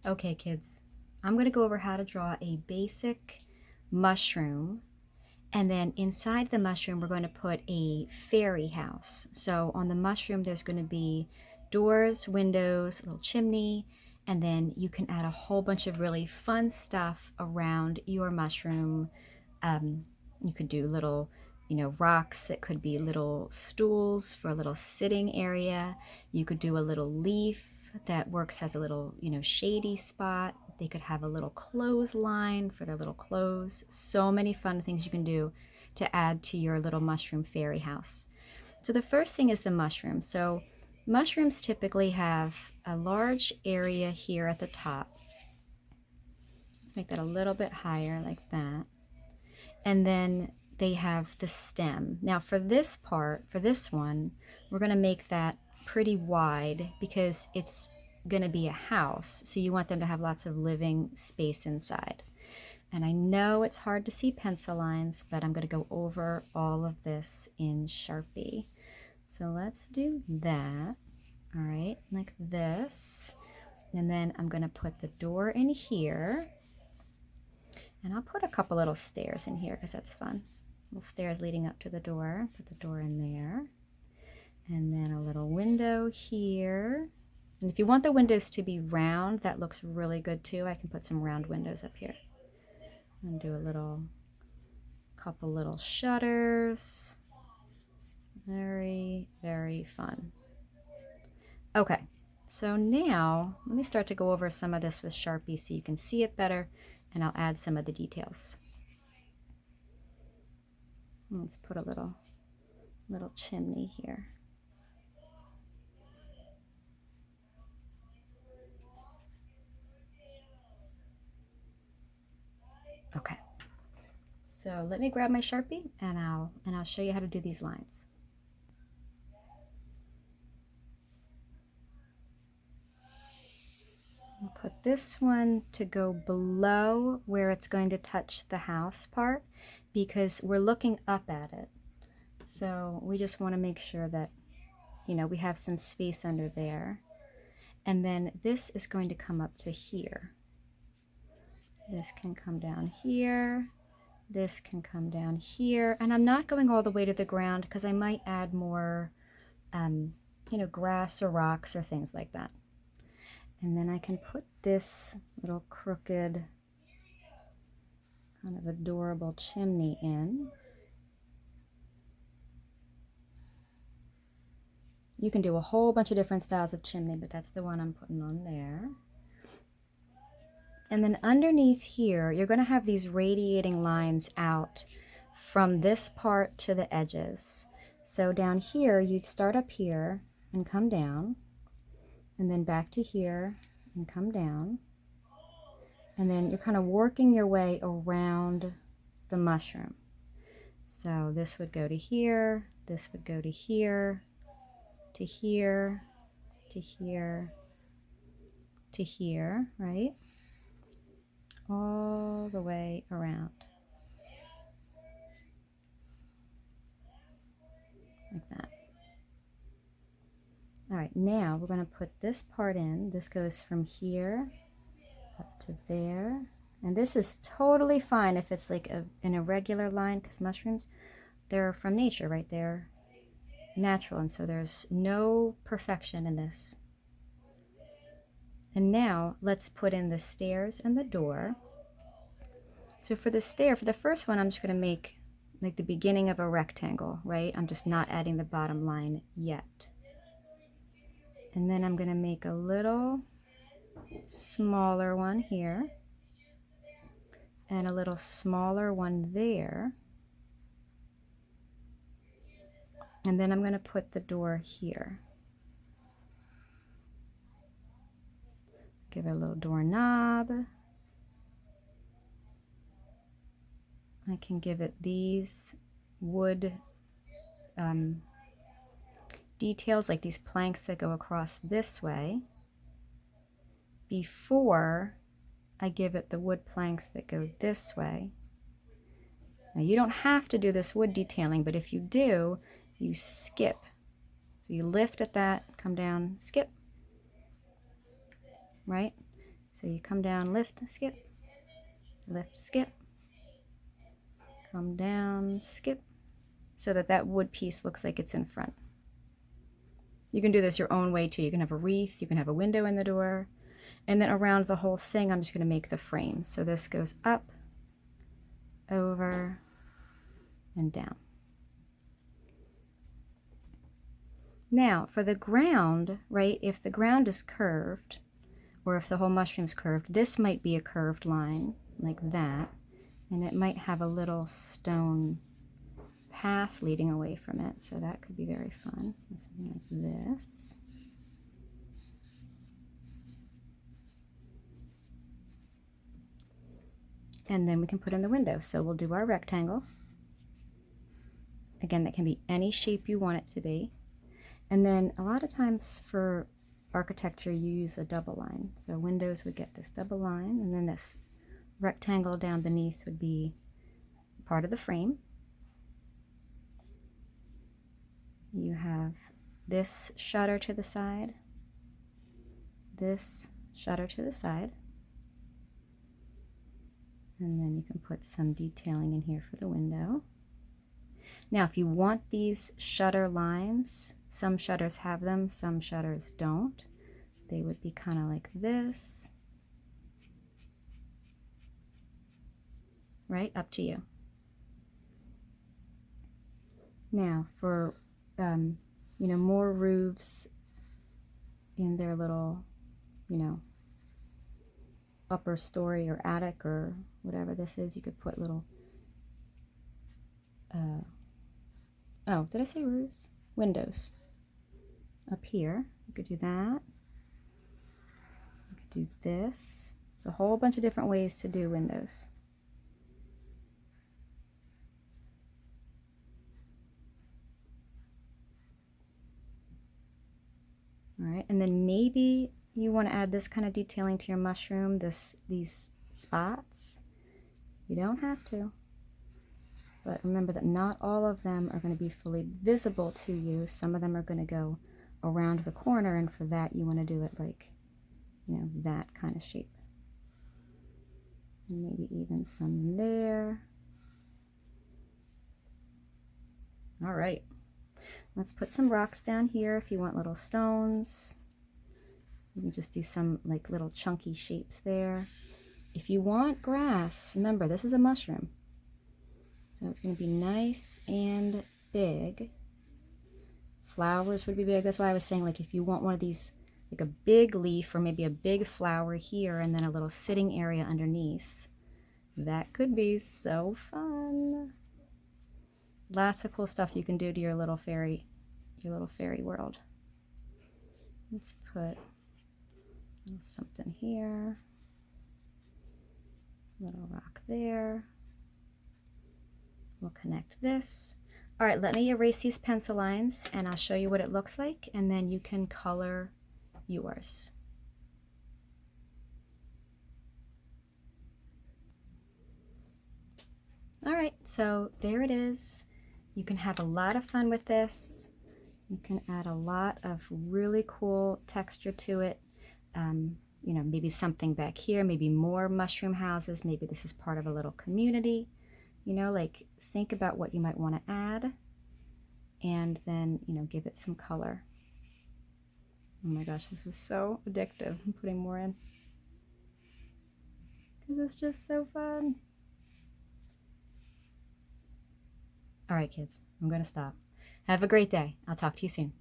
Okay, kids, I'm going to go over how to draw a basic mushroom, and then inside the mushroom we're going to put a fairy house. So on the mushroom there's going to be doors, windows, a little chimney, and then you can add a whole bunch of really fun stuff around your mushroom. You could do little, rocks that could be little stools for a little sitting area. You could do a little leaf that works as a little, shady spot. They could have a little clothesline for their little clothes. So many fun things you can do to add to your little mushroom fairy house. So the first thing is the mushroom. So mushrooms typically have a large area here at the top. Let's make that a little bit higher like that. And then they have the stem. Now for this part, for this one, we're going to make that pretty wide because it's going to be a house. So you want them to have lots of living space inside. And I know it's hard to see pencil lines, but I'm going to go over all of this in Sharpie. So let's do that. All right, like this. And then I'm going to put the door in here. And I'll put a couple little stairs in here because that's fun. Little stairs leading up to the door. Put the door in there. And then a little window here. And if you want the windows to be round, that looks really good too. I can put some round windows up here. And do a couple little shutters. Very, very fun. Okay, so now let me start to go over some of this with Sharpie so you can see it better, and I'll add some of the details. Let's put a little chimney here. Okay, so let me grab my Sharpie and I'll show you how to do these lines. I'll put this one to go below where it's going to touch the house part because we're looking up at it. So we just want to make sure that, we have some space under there. And then this is going to come up to here. This can come down here. This can come down here. And I'm not going all the way to the ground because I might add more, grass or rocks or things like that. And then I can put this little crooked, kind of adorable chimney in. You can do a whole bunch of different styles of chimney, but that's the one I'm putting on there. And then underneath here, you're going to have these radiating lines out from this part to the edges. So down here, you'd start up here and come down, and then back to here and come down. And then you're kind of working your way around the mushroom. So this would go to here, this would go to here, to here, to here, to here, right? All the way around. Like that. All right, now we're going to put this part in. This goes from here up to there. And this is totally fine if it's like an irregular line because mushrooms, they're from nature, right? They're natural, and so there's no perfection in this. And now let's put in the stairs and the door. So for the first one, I'm just going to make like the beginning of a rectangle, right? I'm just not adding the bottom line yet. And then I'm going to make a little smaller one here and a little smaller one there. And then I'm going to put the door here. Give it a little doorknob. I can give it these wood details, like these planks that go across this way, before I give it the wood planks that go this way. Now you don't have to do this wood detailing, but if you do, you skip. So you lift at that, come down, skip, right? So you come down, lift, skip, lift, skip, come down, skip, so that that wood piece looks like it's in front. You can do this your own way too. You can have a wreath, you can have a window in the door, and then around the whole thing I'm just going to make the frame. So this goes up, over, and down. Now for the ground, right, if the ground is curved, or if the whole mushroom's curved, this might be a curved line like that, and it might have a little stone path leading away from it, so that could be very fun. Something like this. And then we can put in the window. So we'll do our rectangle. Again, that can be any shape you want it to be. And then a lot of times for architecture you use a double line. So windows would get this double line, and then this rectangle down beneath would be part of the frame. You have this shutter to the side, this shutter to the side, and then you can put some detailing in here for the window. Now if you want these shutter lines, some shutters have them, some shutters don't. They would be kind of like this. Right, up to you. Now for you know, more roofs in their little, you know, upper story or attic or whatever this is, you could put little oh, did I say roofs? Windows up here. You could do that. You could do this. It's a whole bunch of different ways to do windows. All right, and then maybe you want to add this kind of detailing to your mushroom, these spots. You don't have to, but remember that not all of them are going to be fully visible to you. Some of them are going to go around the corner, and for that you want to do it like, you know, that kind of shape. And maybe even some there. All right. Let's put some rocks down here if you want little stones. You can just do some like little chunky shapes there. If you want grass, remember this is a mushroom. So it's going to be nice and big. Flowers would be big. That's why I was saying, like, if you want one of these, like a big leaf or maybe a big flower here and then a little sitting area underneath, that could be so fun. Lots of cool stuff you can do to your little fairy world. Let's put something here, little rock there. We'll connect this. All right, let me erase these pencil lines and I'll show you what it looks like, and then you can color yours. All right, so there it is. You can have a lot of fun with this. You can add a lot of really cool texture to it. You know, maybe something back here, maybe more mushroom houses. Maybe this is part of a little community. You know, like think about what you might want to add and then, you know, give it some color. Oh my gosh, this is so addictive. I'm putting more in because it's just so fun. All right, kids, I'm going to stop. Have a great day. I'll talk to you soon.